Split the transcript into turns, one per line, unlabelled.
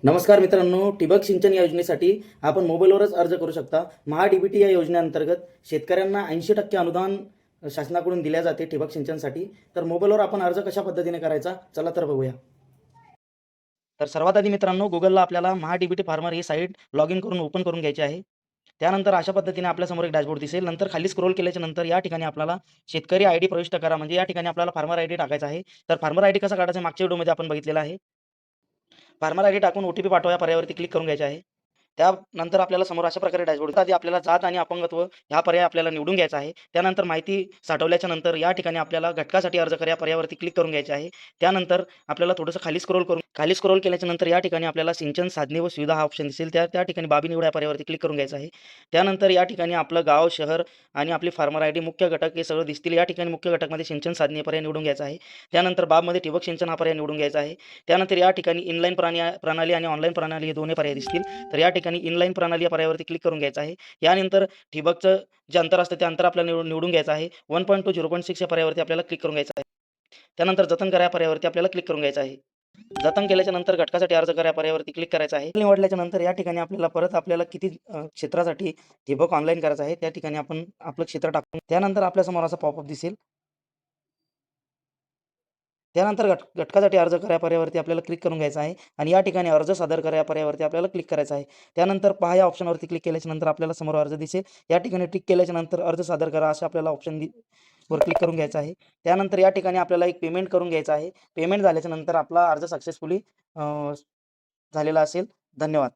नमस्कार मित्रांनो, ठिबक सिंचन या योजनेसाठी आपण मोबाईलवरच अर्ज करू शकता. महा-डी-बी-टी या योजनेअंतर्गत शेतकऱ्यांना 80% अनुदान शासनाकडून दिल्या जाते ठिबक सिंचनसाठी. तर मोबाईलवर आपण अर्ज कशा पद्धतीने करायचा, चला तर बघूया. तर सर्वात आधी मित्रांनो, Googleला आपल्याला महा-डी-बी-टी फार्मर ही साईट लॉग इन करून ओपन करून घ्यायची आहे. त्यानंतर अशा पद्धतीने आपल्यासमोर एक डॅशबोर्ड दिसेल. नंतर खाली स्क्रोल केल्याच्या नंतर या ठिकाणी आपल्याला शेतकरी आयडी प्रविष्ट करा, म्हणजे या ठिकाणी आपल्याला फार्मर आयडी टाकायचा आहे. तर फार्मर आयडी कसा काढायचा मागच्या व्हिडिओमध्ये आपण बघितलेला आहे. फार्मर आयडी टाकून ओ-टी-पी पाठवा या पर्यायावरती क्लिक करून घ्यायचे आहे. त्यानंतर आपल्याला समोर अशा प्रकारे डॅशबोर्ड आधी आपल्याला जात आणि अपंगत्व हा पर्याय आपल्याला निवडून घ्यायचा आहे. त्यानंतर माहिती साठवल्याच्या नंतर या ठिकाणी आपल्याला घटकासाठी अर्ज करा या पर्यायावरती क्लिक करून घ्यायचे आहे. त्यानंतर आपल्याला थोडंसं खाली स्क्रोल केल्याच्या नंतर या ठिकाणी आपल्याला सिंचन साधने व सुविधा हा ऑप्शन दिसेल. त्या ठिकाणी बाबी निवडा या पर्यायावरती क्लिक करून घ्यायचं आहे. त्यानंतर या ठिकाणी आपलं गाव, शहर आणि आपली फार्मर आयडी, मुख्य घटक हे सगळं दिसतील. या ठिकाणी मुख्य घटकमध्ये सिंचन साधने पर्याय निवडून घ्यायचा आहे. त्यानंतर बाबमध्ये ठिबक सिंचन हा पर्याय निवडून घ्यायचा आहे. त्यानंतर या ठिकाणी इनलाईन प्रणाली आणि ऑनलाईन प्रणाली हे दोन्ही पर्याय दिसतील. तर या ठिकाणी इनलाईन प्रणाली या पर्यायावरती क्लिक करून घ्यायचं आहे. यानंतर ठिबकचं जे अंतर असतं ते अंतर आपल्याला निवडून घ्यायचं आहे. 1.2 0.6 या पर्यायावरती आपल्याला क्लिक करून घ्यायचं आहे. त्यानंतर जतन करा या पर्यायावरती आपल्याला क्लिक करून घ्यायचं आहे. जतन केल्याच्या नंतर घटकासाठी अर्ज करा या पर्यायावरती क्लिक करायचं आहे. निवडल्याच्या नंतर या ठिकाणी आपल्याला किती क्षेत्रासाठी ठिबक ऑनलाईन करायचं आहे, त्या ठिकाणी आपण आपलं क्षेत्र टाकून त्यानंतर आपल्यासमोर असा पॉपअप दिसेल. त्यानंतर घटकासाठी अर्ज करा या पर्यायावरती आपल्याला क्लिक करून घ्यायचं आहे आणि या ठिकाणी अर्ज सादर करा या पर्यायावरती आपल्याला क्लिक करायचं आहे. त्यानंतर पहा या ऑप्शनवरती क्लिक केल्याच्या नंतर आपल्याला समोर अर्ज दिसेल. या ठिकाणी टिक केल्याच्या नंतर अर्ज सादर करा असे आपल्याला ऑप्शन वर क्लिक करून घ्यायचं आहे. त्यानंतर या ठिकाणी आपल्याला एक पेमेंट करून घ्यायचं आहे. पेमेंट झाल्याच्या नंतर आपला अर्ज सक्सेसफुली झालेला असेल. धन्यवाद.